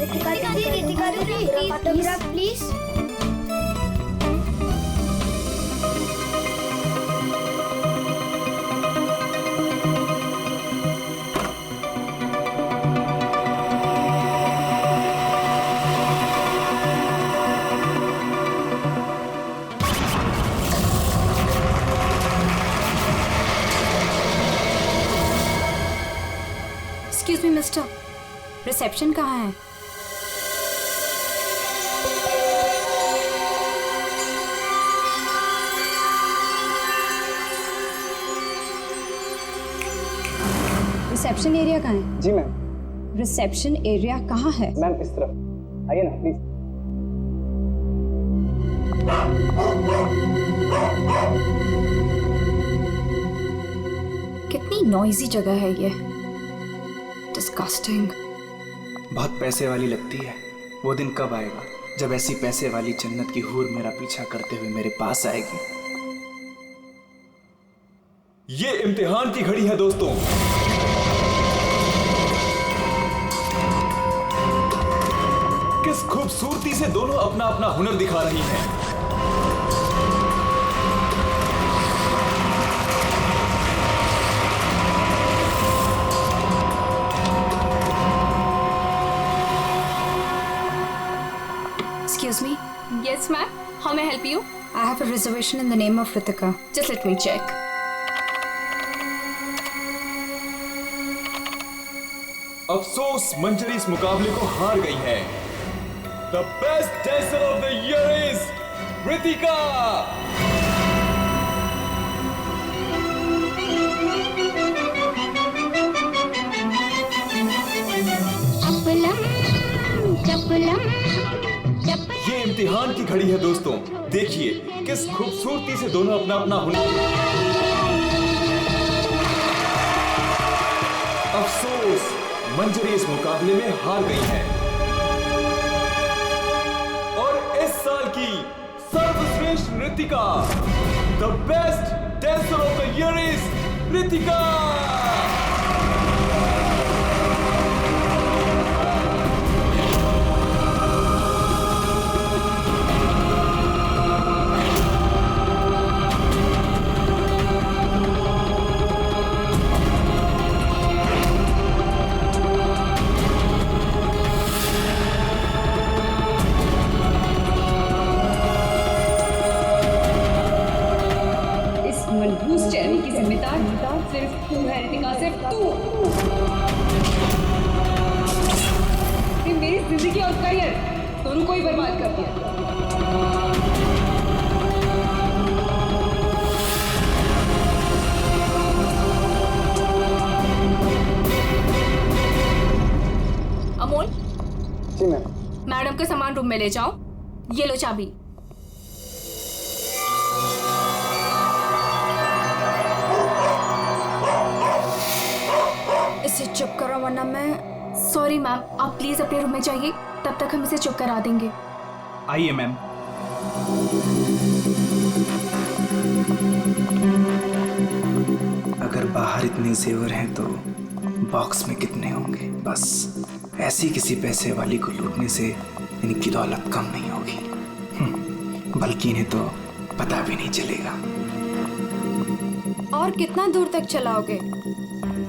रितिका दीदी autograph please. Excuse me mister, reception कहाँ है? रिसेप्शन एरिया कहाँ है? जी मैम। रिसेप्शन एरिया कहाँ है? मैम इस तरफ आइए ना प्लीज। कितनी नॉइजी जगह है ये, डिस्गस्टिंग। बहुत पैसे वाली लगती है। वो दिन कब आएगा जब ऐसी पैसे वाली जन्नत की हूर मेरा पीछा करते हुए मेरे पास आएगी। ये इम्तिहान की घड़ी है दोस्तों। किस खूबसूरती से दोनों अपना अपना हुनर दिखा रही हैं। Excuse me, Yes, ma'am. How may I help you? I have a reservation in the name of Ritika. Just let me check. अफसोस मंजरी इस मुकाबले को हार गई है। The best dancer of the year is Ritika. ये इम्तिहान की घड़ी है दोस्तों। देखिए किस खूबसूरती से दोनों अपना अपना हुनर। अफसोस मंजरी इस मुकाबले में हार गई है और इस साल की सर्वश्रेष्ठ नृत्यिका, the best dancer of the year is Ritika. मनहूस चेहरे की जिम्मेदार सिर्फ तू है रितिका, सिर्फ तू। मेरी जिंदगी और करियर दोनों को ही बर्बाद कर दिया। अमोल, जी मैम। मैडम का सामान रूम में ले जाओ। ये लो चाबी। इसे चुप करो वरना मैं। सॉरी मैम, आप प्लीज अपने रूम में जाइए, तब तक हम इसे चुप करा देंगे। आइए मैम। अगर बाहर इतने जेवर हैं तो बॉक्स में कितने होंगे। बस ऐसी किसी पैसे वाली को लूटने से इनकी दौलत कम नहीं होगी, बल्कि इन्हें तो पता भी नहीं चलेगा। और कितना दूर तक चलाओगे?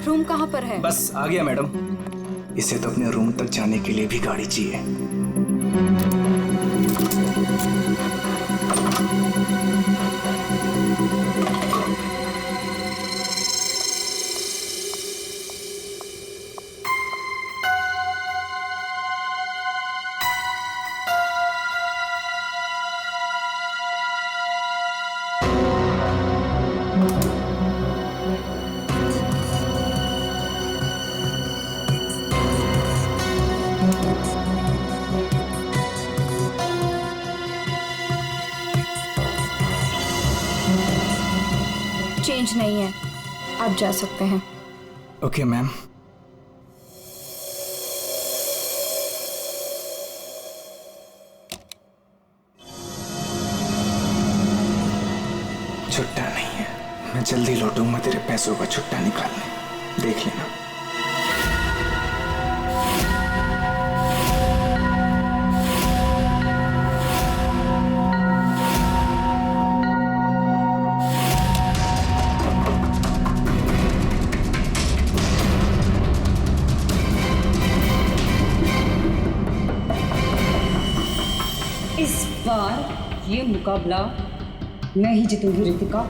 रूम कहाँ पर है? बस आ गया मैडम। इसे तो अपने रूम तक जाने के लिए भी गाड़ी चाहिए। चेंज नहीं है, आप जा सकते हैं। Okay ma'am. छुट्टा नहीं है, मैं जल्दी लौटूंगा तेरे पैसों का छुट्टा निकालने, देख लेना। इस बार ये मुकाबला मैं ही जीतूंगी रितिका।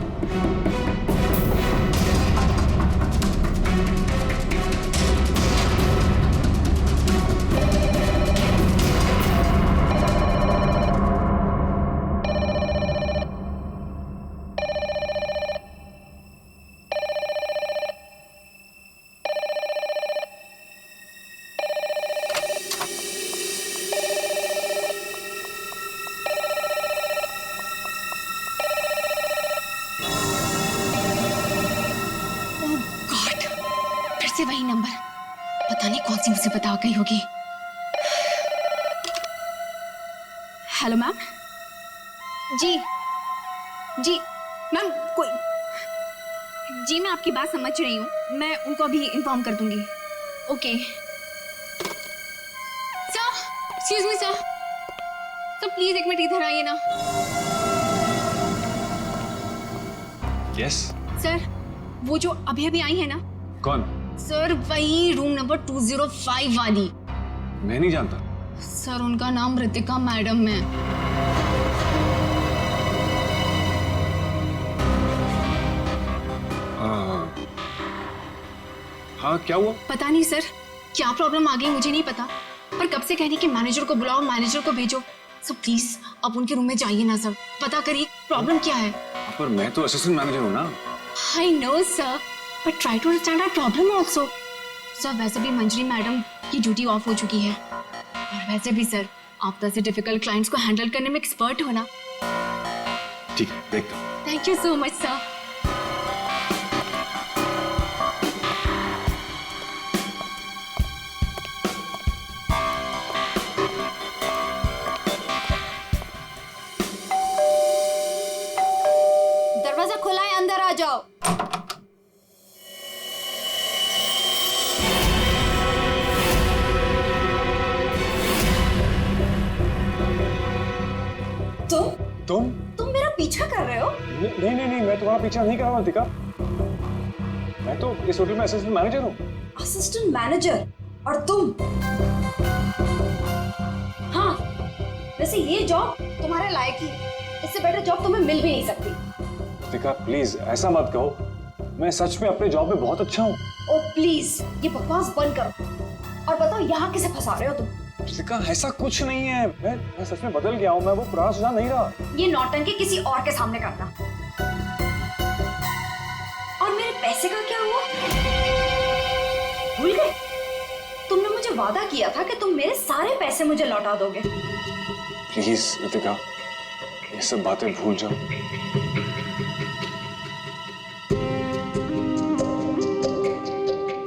से वही नंबर, पता नहीं कौन सी मुसीबत आ गई होगी। Hello ma'am. जी जी मैम, कोई जी, मैं आपकी बात समझ रही हूँ, मैं उनको अभी इन्फॉर्म कर दूंगी। Okay sir, excuse me sir, sir please एक मिनट इधर आइए ना। यस सर, वो जो अभी अभी आई है ना। कौन? सर वही रूम नंबर 205 वाली। मैं नहीं जानता। सर उनका नाम रितिका मैडम है। हाँ क्या हुआ? पता नहीं सर, क्या प्रॉब्लम आ गई मुझे नहीं पता, पर कब से कह रही कि मैनेजर को बुलाओ, मैनेजर को भेजो। सर प्लीज आप उनके रूम में जाइए ना सर, पता करिए प्रॉब्लम क्या है। पर मैं तो असिस्टेंट मैनेजर हूँ ना। I know sir, but try to understand our problem also. Sir वैसे भी मंजरी मैडम की ड्यूटी ऑफ हो चुकी है, और वैसे भी सर आप तो ऐसे डिफिकल्ट क्लाइंट्स को हैंडल करने में एक्सपर्ट हो ना। ठीक है, देखता हूँ। Thank you so much sir. दरवाजा खुला है, अंदर आ जाओ। तुम मेरा पीछा कर रहे हो? नहीं नहीं नहीं, मैं तुम्हारा पीछा नहीं कर रहा हूँ रितिका। मैं तो इस होटल में असिस्टेंट मैनेजर हूँ। Assistant manager? और तुम? हाँ, वैसे ये जॉब तुम्हारे लायक ही, इससे बेटर जॉब तुम्हें मिल भी नहीं सकती। रितिका प्लीज ऐसा मत कहो, मैं सच में अपने जॉब में बहुत अच्छा हूँ। ओ प्लीज ये बकवास बंद करो और बताओ यहाँ किसे फंसा रहे हो तुम? रितिका ऐसा कुछ नहीं है, मैं सच में बदल गया हूँ, मैं वो पुराना सुझाव नहीं रहा। ये नौटंकी किसी और के सामने करना। और मेरे पैसे का क्या हुआ? भूल गए? तुमने मुझे वादा किया था कि तुम मेरे सारे पैसे मुझे लौटा दोगे। प्लीज रितिका ये सब बातें भूल जाओ।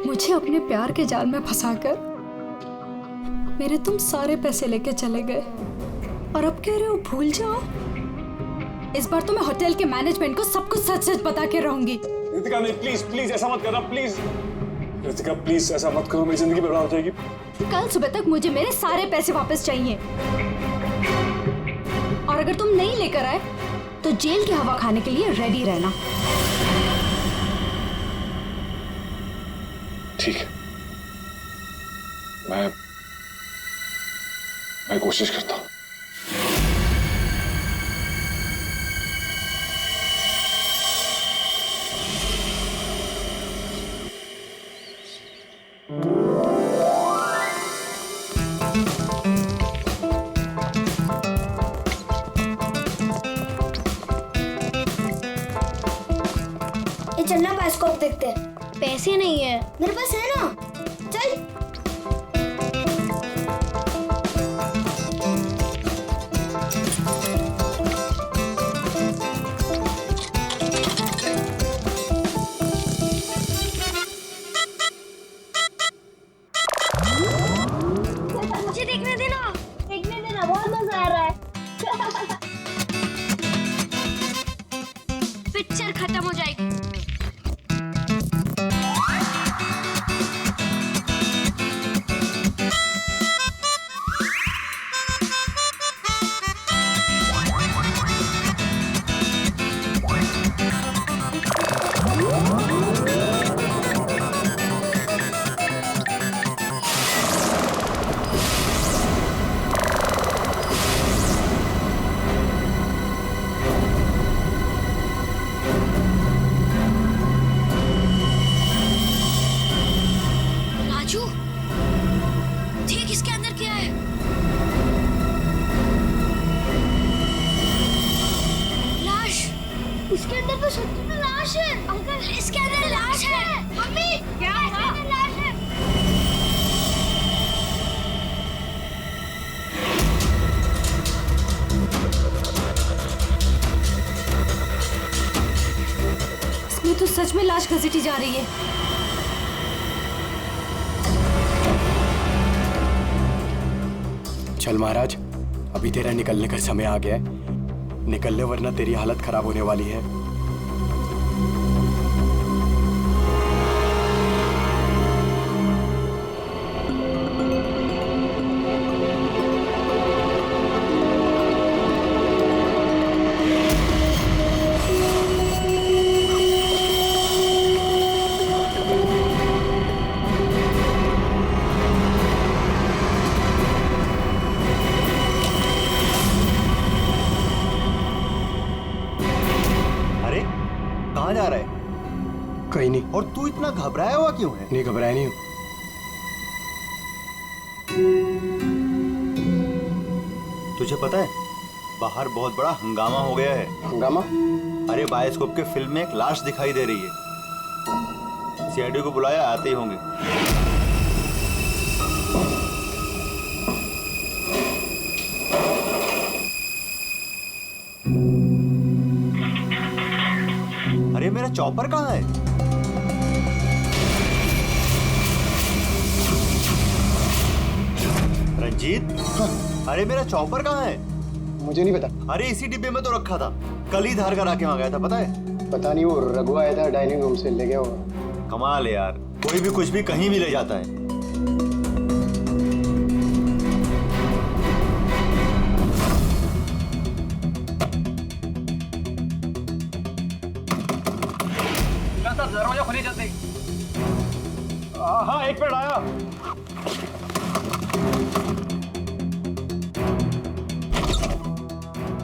मुझे अपने प्यार के जाल में फंसाकर मेरे तुम सारे पैसे लेके चले गए, और अब कह रहे हो भूल जाओ। इस बार तो मैं होटल के मैनेजमेंट को सब कुछ सच सच बता के रहूंगी। रितिका नहीं, प्लीज प्लीज ऐसा मत करना, प्लीज रितिका प्लीज ऐसा मत करो, मेरी जिंदगी बर्बाद हो जाएगी। कल सुबह तक मुझे मेरे सारे पैसे वापस चाहिए, और अगर तुम नहीं लेकर आए तो जेल की हवा खाने के लिए रेडी रहना। ठीक है, मैं कोशिश करता हूँ। ये चलना बायोस्कोप देखते हैं। पैसे नहीं है मेरे पास, है ना? चल। मुझे देखने देना, बहुत मजा आ रहा है। पिक्चर खत्म हो जाएगी। लाश है अंकल, इसके अंदर लाश है। मम्मी क्या है? लाश है। इसमें तो सच में लाश घसीटी जा रही है। चल महाराज, अभी तेरा निकलने का समय आ गया है। निकल ले वरना तेरी हालत खराब होने वाली है। कहाँ जा रहा है? कहीं नहीं। और तू इतना घबराया हुआ क्यों है? नहीं, घबराया नहीं हूँ। तुझे पता है बाहर बहुत बड़ा हंगामा हो गया है। हंगामा? अरे बायोस्कोप के फिल्म में एक लाश दिखाई दे रही है। सीआईडी को बुलाया, आते ही होंगे। अरे मेरा चॉपर कहाँ है? रंजीत, अरे मेरा चॉपर कहाँ है? मुझे नहीं पता। अरे इसी डिब्बे में तो रखा था, कल ही धार करा के वहां गया था, पता है? पता नहीं, वो रघु आया था डाइनिंग रूम से, ले गया होगा। कमाल है यार, कोई भी कुछ भी कहीं भी ले जाता है। दरवाजा खोलिए जल्दी। हाँ, एक मिनट आया।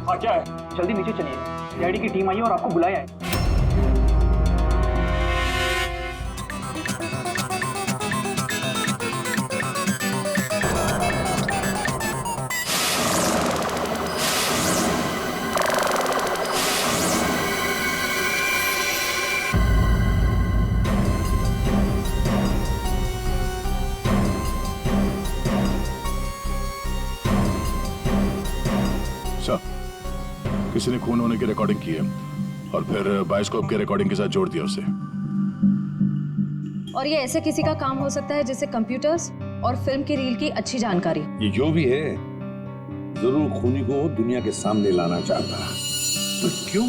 हाँ क्या है? जल्दी नीचे चलिए, सीआईडी की टीम आई है और आपको बुलाया है। किसी ने खून होने की रिकॉर्डिंग की है और फिर बायोस्कोप के रिकॉर्डिंग के साथ जोड़ दिया उसे। और ये ऐसे किसी का काम हो सकता है जिसे कंप्यूटर्स और फिल्म की रील की अच्छी जानकारी। ये जो भी है जरूर खूनी को दुनिया के सामने लाना चाहता है। तो क्यों?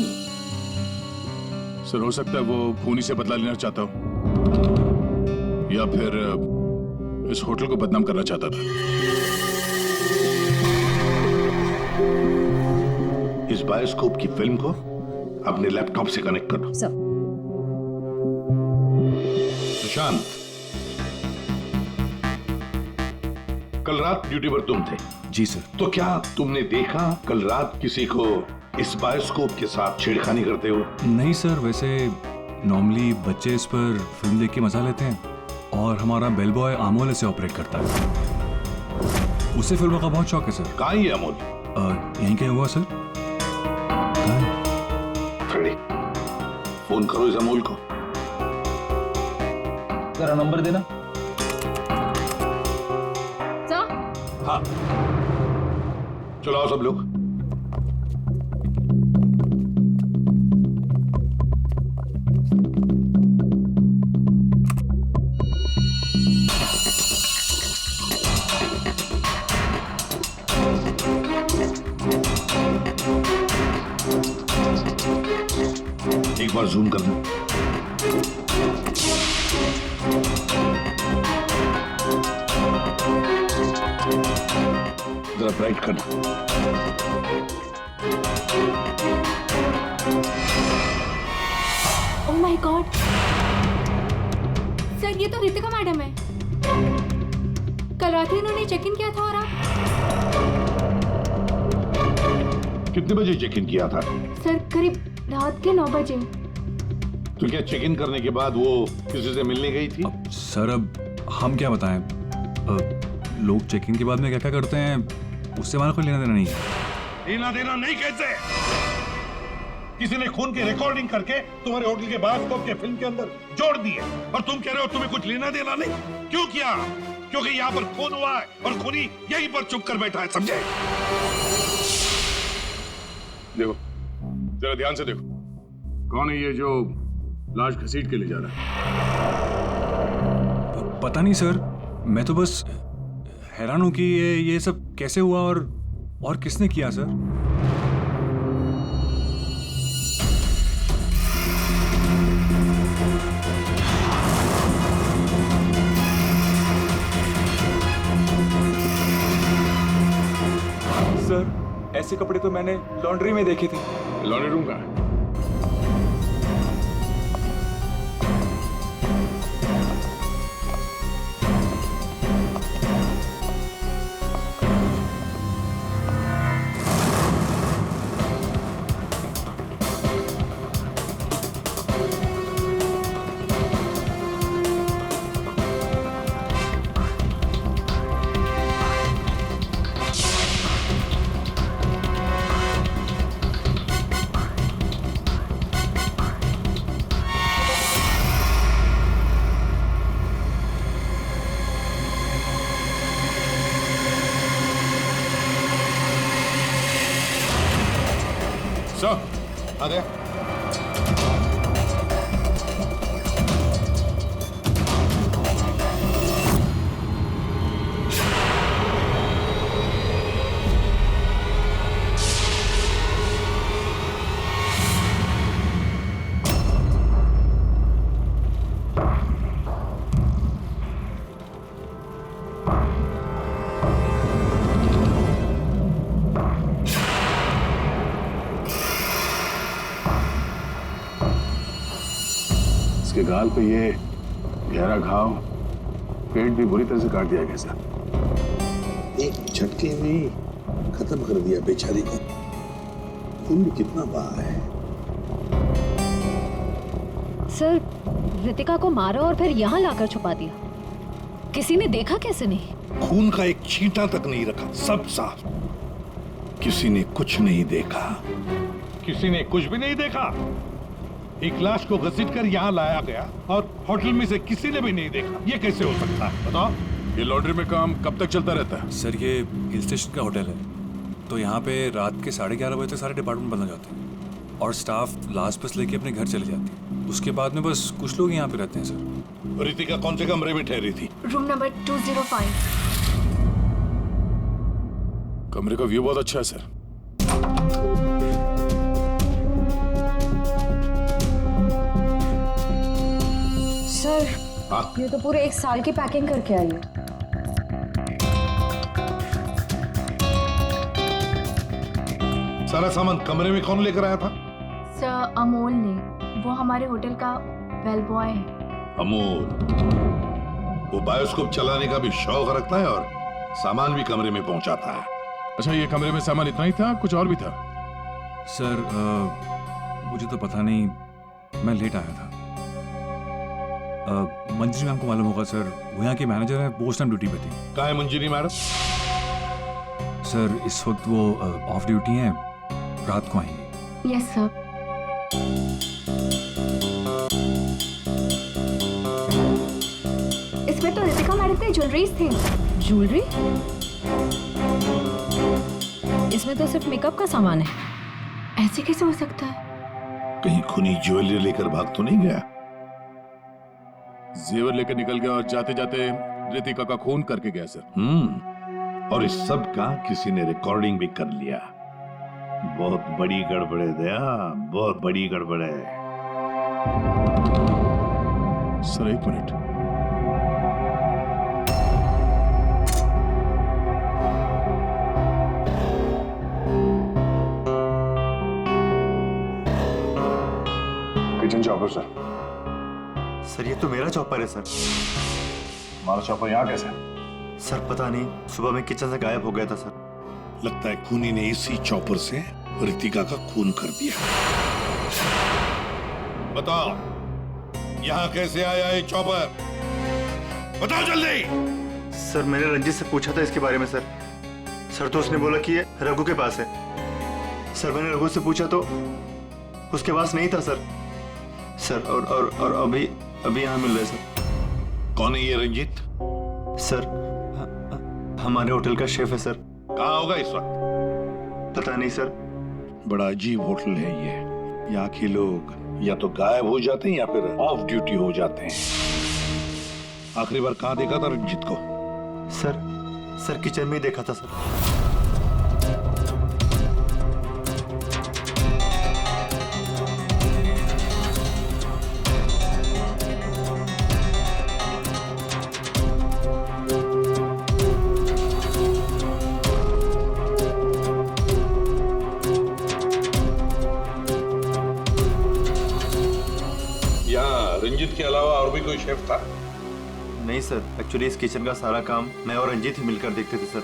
सर, हो सकता है वो खूनी से बदला लेना चाहता हो या फिर इस होटल को बदनाम करना चाहता था। इस बायोस्कोप की फिल्म को अपने लैपटॉप से कनेक्ट करो। सर। सुशांत, कल रात ड्यूटी पर तुम थे? जी सर। तो क्या तुमने देखा कल रात किसी को इस बायोस्कोप के साथ छेड़खानी करते हो? नहीं सर, वैसे नॉर्मली बच्चे इस पर फिल्म देख के मजा लेते हैं और हमारा बेल बॉय अमोल इसे ऑपरेट करता है। उसे फिल्मों का बहुत शौक है सर। कहाँ है अमोल? यहीं कहीं हुआ सर। फ्रेडी, फोन करो इस अमोल को। जरा नंबर देना। सर? हाँ, चलो आओ सब लोग। एक बार जूम कर दो। जरा ब्राइट करना। ओह माय गॉड सर, ये तो रितिका मैडम है। कल रात ही इन्होंने चेक इन किया था। और आप? कितने बजे चेक इन किया था? सर करीब रात के 9 बजे। तो क्या चेक इन करने के बाद वो किसी से मिलने गई थी? सर अब हम क्या बताएं, लोग चेक इन के बाद में क्या क्या करते हैं उससे हमारा कोई लेना देना नहीं है। लेना देना नहीं कैसे? किसी ने खून की रिकॉर्डिंग करके तुम्हारे होटल के बायोस्कोप के फिल्म के अंदर जोड़ दी है और तुम कह रहे हो तुम्हें कुछ लेना देना नहीं। क्यों किया? क्योंकि यहाँ पर खून हुआ है और खूनी यहीं पर चुप कर बैठा है, समझे? देखो, जरा ध्यान से देखो, कौन है ये जो लाश घसीट के ले जा रहा है? पता नहीं सर, मैं तो बस हैरान हूं कि ये सब कैसे हुआ और किसने किया सर। सर, ऐसे कपड़े तो मैंने लॉन्ड्री में देखे थे। लॉन्ड्री रूम कहाँ है? आ गया। इसके गाल पे ये गहरा घाव, पेट भी बुरी तरह से काट दिया गया सर। एक झटके में खत्म कर दिया बेचारी को। खून भी कितना बहा है। सर, रितिका को मारा और फिर यहाँ लाकर छुपा दिया। किसी ने देखा कैसे नहीं? खून का एक छींटा तक नहीं रखा, सब साफ। किसी ने कुछ नहीं देखा। किसी ने कुछ भी नहीं देखा। एक लाश को घसीट कर यहाँ लाया गया और होटल में से किसी ने भी नहीं देखा। ये कैसे हो सकता है बताओ? ये लॉन्ड्री में काम कब तक चलता रहता है? सर, ये हिल स्टेशन का होटल है, तो यहाँ पे रात के 11:30 बजे तक सारे डिपार्टमेंट बंद हो जाते हैं और स्टाफ लास्ट बस लेके अपने घर चले जाती है। उसके बाद में बस कुछ लोग यहाँ पे रहते हैं सर। रितिका कौन से कमरे में ठहरी थी? Room number 205। कमरे का व्यू बहुत अच्छा है सर। सर, ये तो पूरे 1 साल की पैकिंग करके आई है। सारा सामान कमरे में कौन लेकर आया था? सर, अमोल ने। वो हमारे होटल का बेल बॉय है। अमोल, वो बायोस्कोप चलाने का भी शौक रखता है और सामान भी कमरे में पहुंचाता है। अच्छा, ये कमरे में सामान इतना ही था, कुछ और भी था? सर, मुझे तो पता नहीं, मैं लेट आया था। मंजरी मैम को मालूम होगा सर, वो यहाँ की मैनेजर है, पोस्ट टाइम ड्यूटी पे थी। कहाँ है मंजरी मैडम? सर, इस वक्त वो ऑफ ड्यूटी हैं, रात को आएंगी। Yes sir. इसमें तो रितिका मैडम की ज्वेलरीज थी। ज्वेलरी? इसमें तो सिर्फ मेकअप का सामान है। ऐसे कैसे हो सकता है? कहीं खूनी ज्वेलरी लेकर भाग तो नहीं गया? जेवर लेकर निकल गया और जाते जाते रितिका का खून करके गया सर। और इस सब का किसी ने रिकॉर्डिंग भी कर लिया। बहुत बड़ी गड़बड़ है दया, बहुत बड़ी गड़बड़ है। Sir, 1 minute. Kitchen chopper sir. Sir, ये तो मेरा चॉपर है सर। हमारा चॉपर यहाँ कैसे? सर, पता नहीं, सुबह में किचन से गायब हो गया था सर। लगता है खूनी ने इसी चॉपर से रितिका का खून कर दिया। बताओ, यहाँ कैसे आया ये चॉपर? बताओ जल्दी। सर, मैंने रंजीत से पूछा था इसके बारे में सर। सर, तो उसने बोला कि ये रघु के पास है। सर, मैंने रघु से पूछा तो उसके पास नहीं था सर। सर और अभी यहाँ मिल रहे सर। कौन है ये रंजीत? सर हमारे होटल का शेफ है सर। कहाँ होगा इस वक्त? पता नहीं सर। बड़ा अजीब होटल है ये। यहाँ के लोग या तो गायब हो जाते हैं या फिर ऑफ ड्यूटी हो जाते हैं। आखिरी बार कहाँ देखा था रंजीत को? सर किचन में ही देखा था सर। रंजीत के अलावा और भी कोई शेफ था? नहीं सर, एक्चुअली इस किचन का सारा काम मैं और रंजीत ही मिलकर देखते थे सर।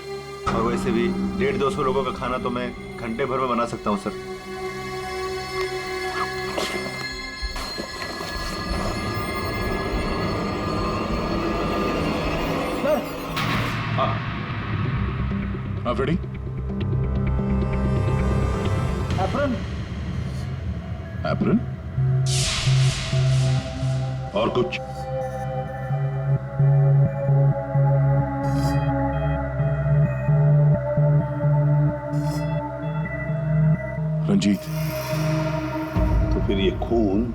और वैसे भी 150-200 लोगों का खाना तो मैं घंटे भर में बना सकता हूँ सर। हाँ फ्रेडी। एप्रन। एप्रन? और कुछ? रंजीत। तो फिर ये खून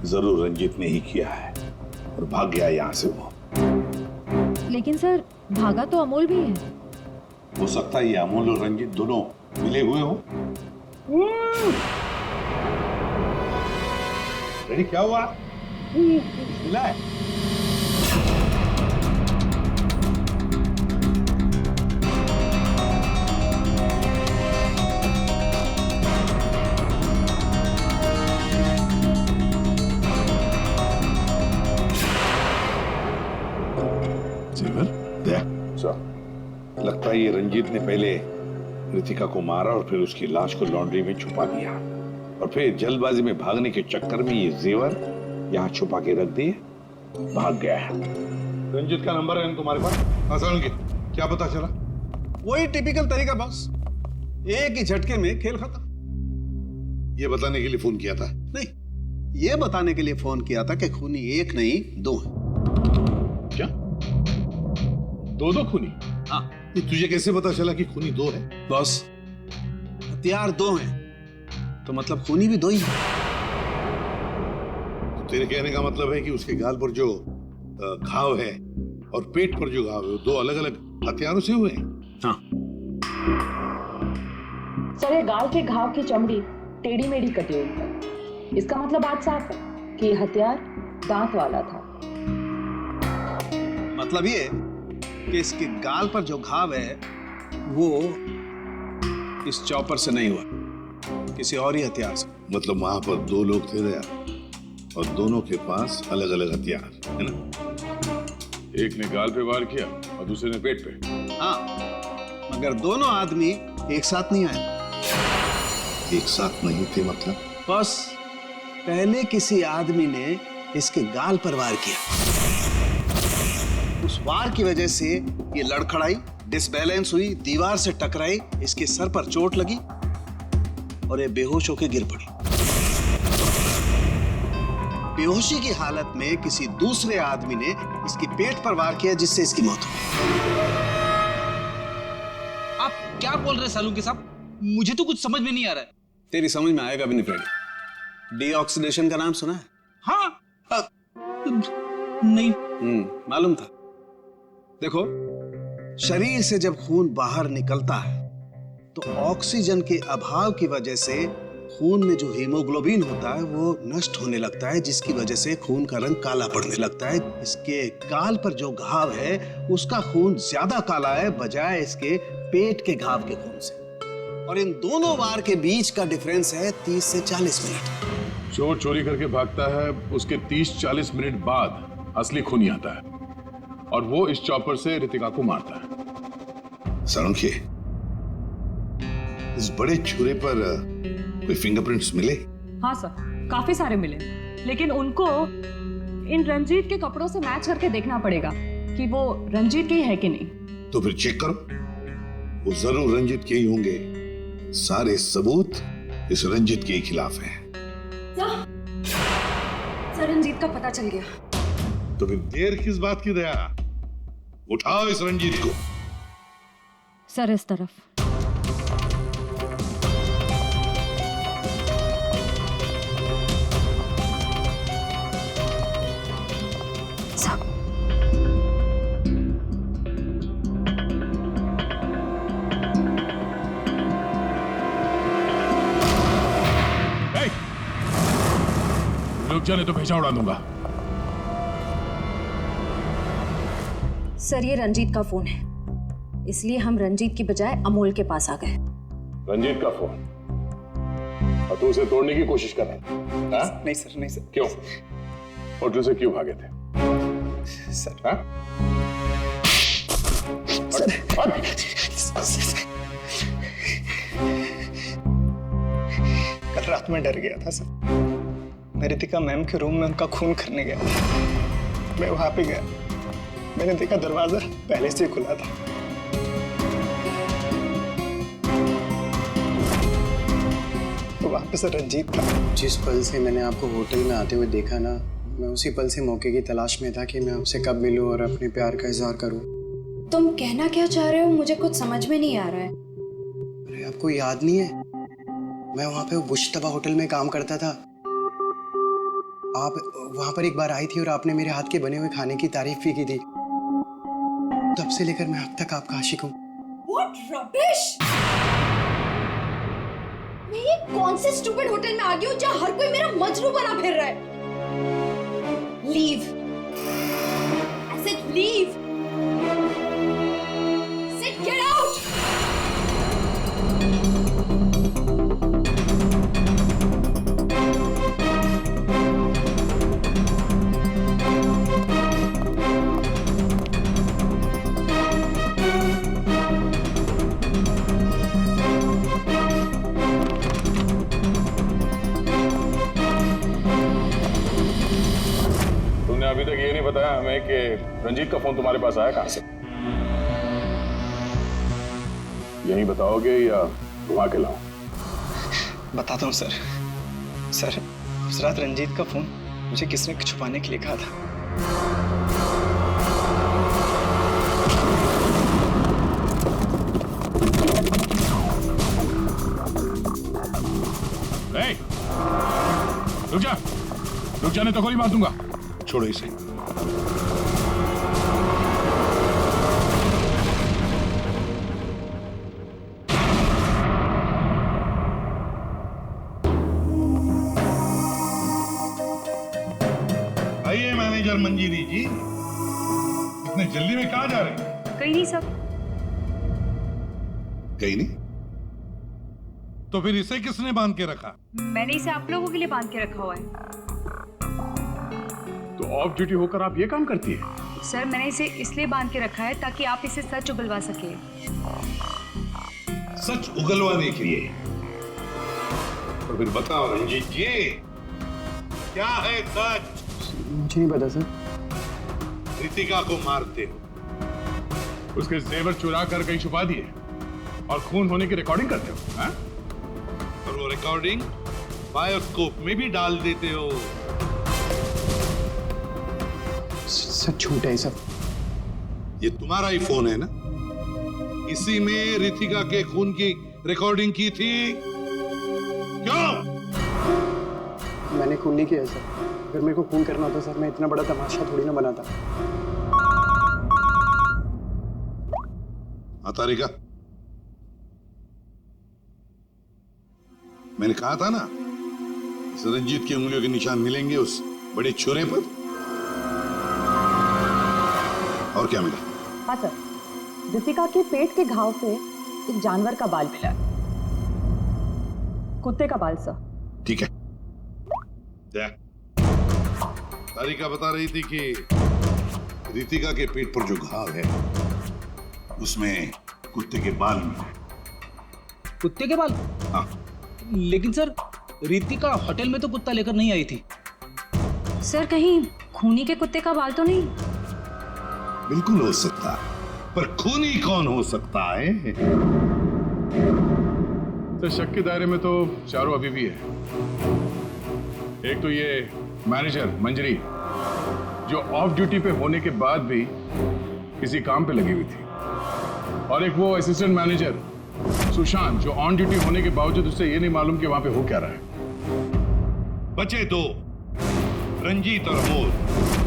जरूर रंजीत ने ही किया है और भाग गया यहां से वो। लेकिन सर भागा तो अमोल भी है। हो सकता है ये अमोल और रंजीत दोनों मिले हुए हो। रेडी? क्या हुआ? मिला है? लगता है ये रंजीत ने पहले रितिका को मारा और फिर उसकी लाश को लॉन्ड्री में छुपा दिया और फिर जल्दबाजी में भागने के चक्कर में ये जेवर यहाँ छुपा के रख दिए, भाग गया है। रंजीत का नंबर है तुम्हारे पास? आसान के क्या पता चला? वही टिपिकल तरीका बॉस, एक ही झटके में खेल खत्म। ये बताने के लिए फोन किया था? नहीं, ये बताने के लिए फोन किया था कि खूनी एक नहीं दो है। क्या? दो खूनी? हाँ। ये तुझे कैसे पता चला कि खूनी दो है? बॉस, हथियार दो हैं तो मतलब खूनी भी दो ही है। तो तेरे कहने का मतलब है कि उसके गाल पर जो घाव है और पेट पर जो घाव है वो दो अलग अलग हथियारों से हुए हैं? हाँ। सर ये गाल के घाव की चमड़ी टेढ़ी मेढ़ी कटी हुई है। इसका मतलब बात साफ है कि ये हथियार दांत वाला था। मतलब ये कि इसके गाल पर जो घाव है वो इस चॉपर से नहीं हुआ, किसी और ही हथियार से। मतलब वहां पर दो लोग थे दया और दोनों के पास अलग अलग हथियार है ना? एक ने गाल पे वार किया और दूसरे ने पेट पे। हाँ, मगर दोनों आदमी एक साथ नहीं आए। एक साथ नहीं थे मतलब? बस पहले किसी आदमी ने इसके गाल पर वार किया, उस वार की वजह से ये लड़खड़ाई, डिसबैलेंस हुई, दीवार से टकराई, इसके सर पर चोट लगी और ये बेहोश होकर गिर पड़ी। बेहोशी की हालत में किसी दूसरे आदमी ने इसके पेट पर वार किया जिससे इसकी मौत हुई। आप क्या बोल रहे हैं सालुंके साहब? मुझे तो कुछ समझ में नहीं आ रहा है। तेरी समझ में आएगा भी नहीं फ्रेंड। डीऑक्सीडेशन का नाम सुना है? हाँ। नहीं। मालूम था। देखो, शरीर से जब खून बाहर निकलता है तो ऑक्सीजन के अभाव की वजह से खून में जो हीमोग्लोबिन होता है वो नष्ट होने लगता है, जिसकी वजह से खून का रंग काला पड़ने लगता है। इसके गाल पर जो घाव है उसका खून ज्यादा काला है बजाय इसके पेट के घाव के खून से, और इन दोनों वार के बीच का डिफरेंस है 30 से 40 मिनट। चोर चोरी करके भागता है, उसके 30-40 मिनट बाद असली खूनी आता है और वो इस चॉपर से रितिका को मारता है। सालुंके, इस बड़े छुरे पर कोई फिंगरप्रिंट्स मिले? हाँ सर, काफी सारे मिले, लेकिन उनको इन रंजीत के कपड़ों से मैच करके देखना पड़ेगा कि वो रंजीत के ही है कि नहीं। तो फिर चेक करो, वो जरूर रंजीत के ही होंगे। सारे सबूत इस रंजीत के खिलाफ हैं। रंजीत का पता चल गया। तो फिर देर किस बात की दया? उठाओ इस रंजीत को। सर इस तरफ। रुक जाने तो भेजा उड़ा दूंगा। सर ये रंजीत का फोन है, इसलिए हम रंजीत की बजाय अमोल के पास आ गए। रंजीत का फोन? और तू उसे तोड़ने की कोशिश कर रहा था? नहीं सर, नहीं सर। क्यों? होटल से क्यों भागे थे? सर कल रात में डर गया था सर। मैं रितिका मैम के रूम में उनका खून करने गया था। मैं वहां पे गया, मैंने देखा दरवाजा पहले से खुला था। तो वहां पे सर रंजीत था। जिस पल से मैंने आपको होटल में आते हुए देखा ना, मैं उसी पल से मौके की तलाश में था कि मैं आपसे कब मिलूं और अपने प्यार का इजहार करूं। तुम कहना क्या चाह रहे हो? मुझे कुछ समझ में नहीं आ रहा है। अरे आपको याद नहीं है, मैं वहां पे बुश्तबा होटल में काम करता था। आप वहां पर एक बार आई थी और आपने मेरे हाथ के बने हुए खाने की तारीफ भी की थी। तब से लेकर मैं अब तक आपका आशिक हूँ। What rubbish! मैं ये कौन से स्टूपिड होटल में आ गई हूँ जहाँ हर कोई मेरा मजनू बना फिर रहा है? Leave! I said leave! Said get out! अभी तक ये नहीं बताया हमें कि रंजीत का फोन तुम्हारे पास आया कहां से? यही बताओगे या घुमा के लाऊं? बताता हूँ सर। सर उस रात रंजीत का फोन मुझे किसने छुपाने के लिए कहा था। रुक जा, रुक जाने तो गोली मार दूंगा। छोड़ो इसे। आइए मैनेजर मंजीरी जी, इतने जल्दी में कहाँ जा रहे हैं? कहीं नहीं सब। कहीं नहीं? तो फिर इसे किसने बांध के रखा? मैंने इसे आप लोगों के लिए बांध के रखा हुआ है। तो ऑफ ड्यूटी होकर आप ये काम करती है? सर मैंने इसे इसलिए बांध के रखा है ताकि आप इसे सच उगलवा सके। सच उगलवाने के लिए? तो फिर बताओ रंजीत जी, क्या है सच? मुझे नहीं पता सर। रितिका को मारते हो, उसके जेवर चुरा कर कहीं छुपा दिए और खून होने की रिकॉर्डिंग करते हो, हाँ? और वो रिकॉर्डिंग बायोस्कोप में भी डाल देते हो। सच झूठ है सब। ये तुम्हारा ही फोन है ना? इसी में रितिका के खून की रिकॉर्डिंग की थी। क्यों? मैंने खून नहीं किया सर। अगर मेरे को खून करना होता सर, मैं इतना बड़ा तमाशा थोड़ी ना बनाता। तारिका, मैंने कहा था ना, इस रंजीत की उंगलियों के निशान मिलेंगे उस बड़े छुरे पर। और क्या मिला? हाँ सर, रितिका के पेट के घाव से एक जानवर का बाल मिला, कुत्ते का बाल सर। ठीक है। तारिका बता रही थी कि रितिका के पेट पर जो घाव है उसमें कुत्ते के बाल मिले। कुत्ते के बाल? हाँ। लेकिन सर रितिका होटल में तो कुत्ता लेकर नहीं आई थी। सर कहीं खूनी के कुत्ते का बाल तो नहीं? बिल्कुल हो सकता है, पर खूनी कौन हो सकता है? तो शक के दायरे में तो चारों अभी भी है। एक तो ये मैनेजर मंजरी, जो ऑफ ड्यूटी पे होने के बाद भी किसी काम पे लगी हुई थी, और एक वो असिस्टेंट मैनेजर सुशांत, जो ऑन ड्यूटी होने के बावजूद उसे ये नहीं मालूम कि वहां पे हो क्या रहा है। बचे दो, रंजीत और अमोल।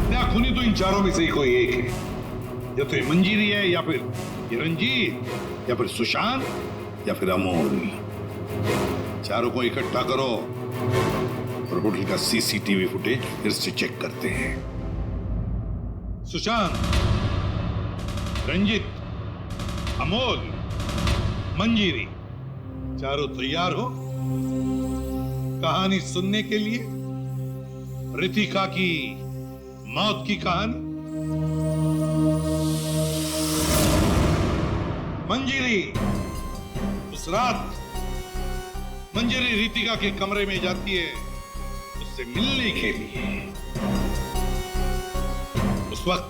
क्या खूनी तो इन चारों में से ही कोई एक है, या तो ये मंजीरी है, या फिर ये रंजीत, या फिर सुशांत, या फिर अमोल। चारों को इकट्ठा करो और होटल का सीसीटीवी फुटेज फिर से चेक करते हैं। सुशांत, रंजीत, अमोल, मंजीरी, चारों तैयार हो कहानी सुनने के लिए? रितिका की मौत की कहानी। मंजीरी, उस रात मंजीरी रितिका के कमरे में जाती है उससे मिलने के लिए। उस वक्त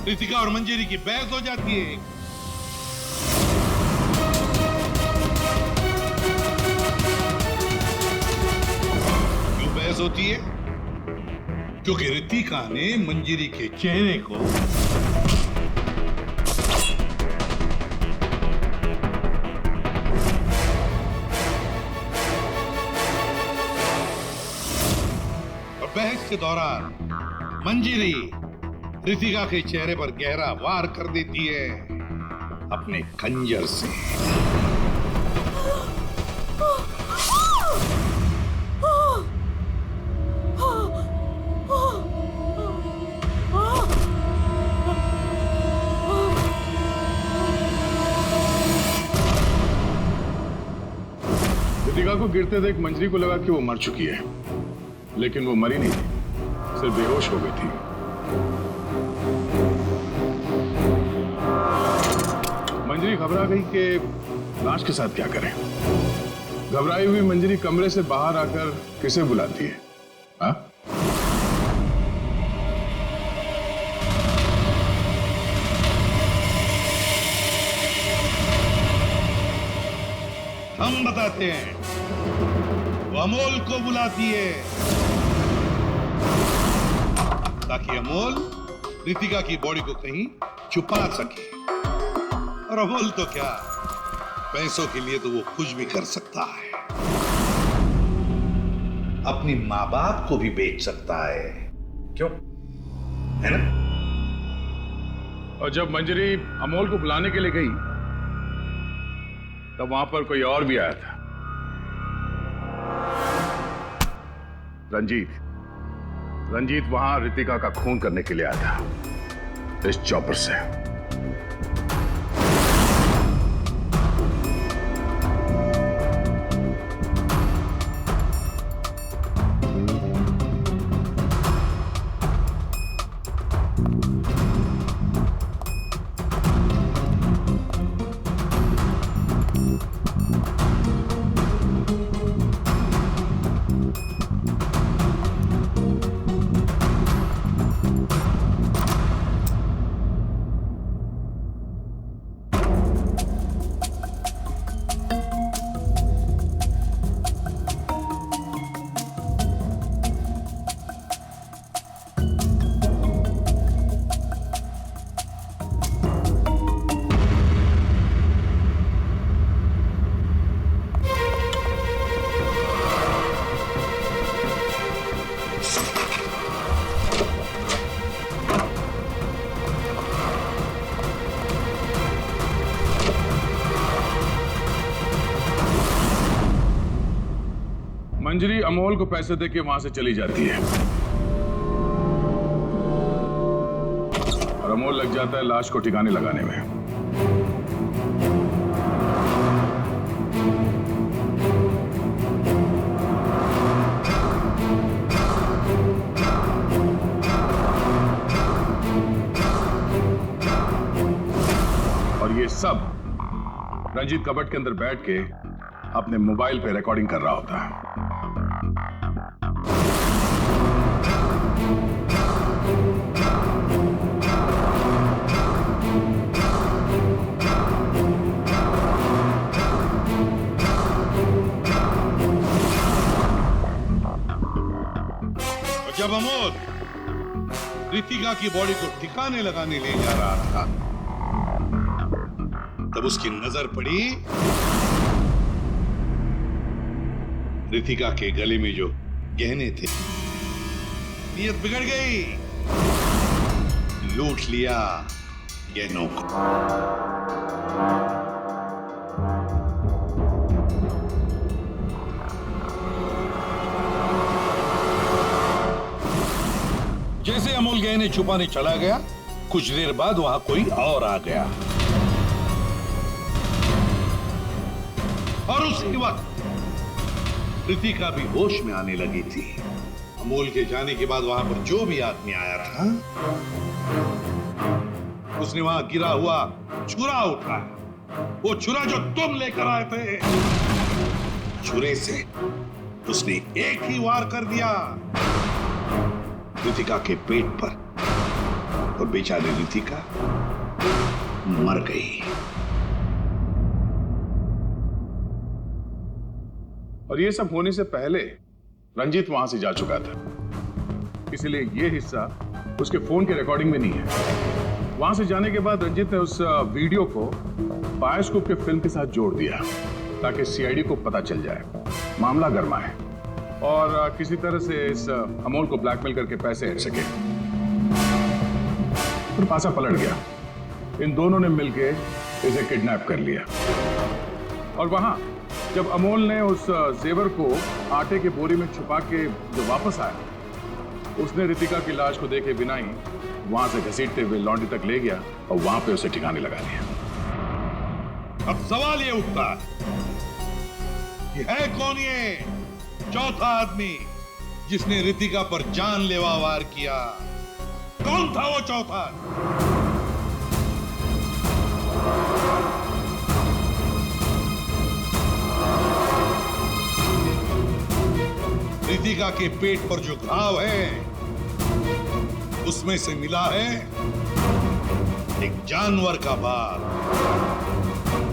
रितिका और मंजीरी की बहस हो जाती है। क्यों बहस होती है? क्योंकि रितिका ने मंजीरी के चेहरे को बहस के दौरान मंजीरी रितिका के चेहरे पर गहरा वार कर देती है अपने खंजर से। रितिका को गिरते देख मंजरी को लगा कि वो मर चुकी है, लेकिन वो मरी नहीं थी, सिर्फ बेहोश हो गई थी। मंजरी घबरा गई कि लाश के साथ क्या करें। घबराई हुई मंजरी कमरे से बाहर आकर किसे बुलाती है? हाँ? हम बताते हैं। वो अमोल को बुलाती है ताकि अमोल रितिका की बॉडी को कहीं छुपा सके। और अमोल तो क्या, पैसों के लिए तो वो कुछ भी कर सकता है। अपनी माँ बाप को भी बेच सकता है, क्यों? है ना? और जब मंजरी अमोल को बुलाने के लिए गई, तब वहां पर कोई और भी आया था। रंजीत वहां रितिका का खून करने के लिए आया था इस चॉपर से। मंजरी अमोल को पैसे देके वहां से चली जाती है और अमोल लग जाता है लाश को ठिकाने लगाने में। और ये सब रंजीत कबट के अंदर बैठ के अपने मोबाइल पे रिकॉर्डिंग कर रहा होता है। जब अमोल रितिका की बॉडी को ठिकाने लगाने ले जा रहा था, तब उसकी नजर पड़ी रितिका के गले में जो गहने थे। नीयत बिगड़ गई, लूट लिया गहनों को। जैसे अमोल गहने छुपाने चला गया, कुछ देर बाद वहां कोई और आ गया और उसी वक्त रितिका भी होश में आने लगी थी। अमोल के जाने के बाद वहां पर जो भी आदमी आया था, उसने वहां गिरा हुआ छुरा उठाया। वो छुरा जो तुम लेकर आए थे, छुरे से उसने एक ही वार कर दिया रितिका के पेट पर, और बेचारी रितिका मर गई। और ये सब होने से पहले रंजीत वहां से जा चुका था, इसलिए ये हिस्सा उसके फोन के रिकॉर्डिंग में नहीं है। वहां से जाने के बाद रंजीत ने उस वीडियो को बायोस्कोप के फिल्म के साथ जोड़ दिया ताकि सीआईडी को पता चल जाए, मामला गर्मा है और किसी तरह से इस अमोल को ब्लैकमेल करके पैसे हट सके। फिर पासा पलट गया, इन दोनों ने मिलकर इसे किडनैप कर लिया। और वहां जब अमोल ने उस जेवर को आटे के बोरी में छुपा के जो वापस आया, उसने रितिका की लाश को देखे बिना ही वहां से घसीटते हुए लॉन्ड्री तक ले गया और वहां पे उसे ठिकाने लगा लिया। अब सवाल ये उठता है कौन ये चौथा आदमी जिसने रितिका पर जानलेवा वार किया? कौन था वो चौथा? रितिका के पेट पर जो घाव है, उसमें से मिला है एक जानवर का बाल,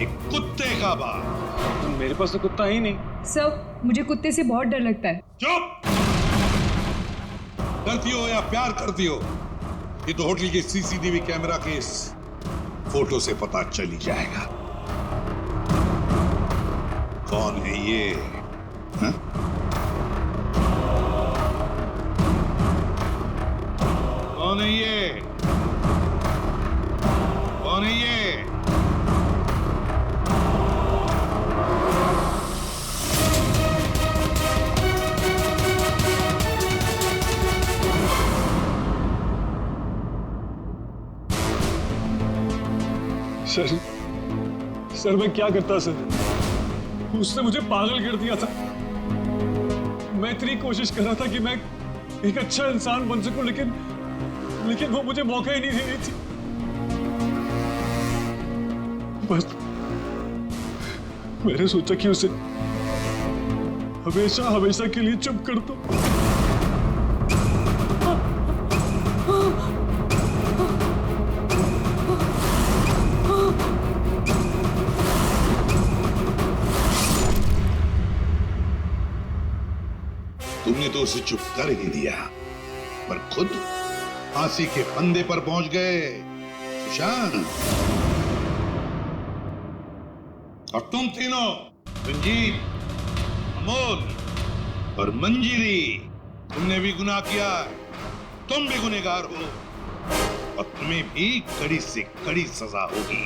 एक कुत्ते का बाल। तो मेरे पास तो कुत्ता ही नहीं। सर, मुझे कुत्ते से बहुत डर लगता है। चुप! डरती हो या प्यार करती हो, ये तो होटल के सीसीटीवी कैमरा के इस फोटो से पता चल ही जाएगा कौन है ये। हा? कौन है ये? कौन है ये? सर मैं क्या करता सर? उसने मुझे पागल कर दिया था। मैं इतनी कोशिश कर रहा था कि मैं एक अच्छा इंसान बन सकूं, लेकिन वो मुझे मौका ही नहीं दे रही थी। बस मैंने सोचा कि उसे हमेशा हमेशा के लिए चुप कर दो। तुमने तो उसे चुप कर ही दिया, पर खुद फांसी के फंदे पर पहुंच गए सुशांत। और तुम तीनों, रंजीत, अमोल और मंजिरी, तुमने भी गुनाह किया है। तुम भी गुनहगार हो और तुम्हें भी कड़ी से कड़ी सजा होगी।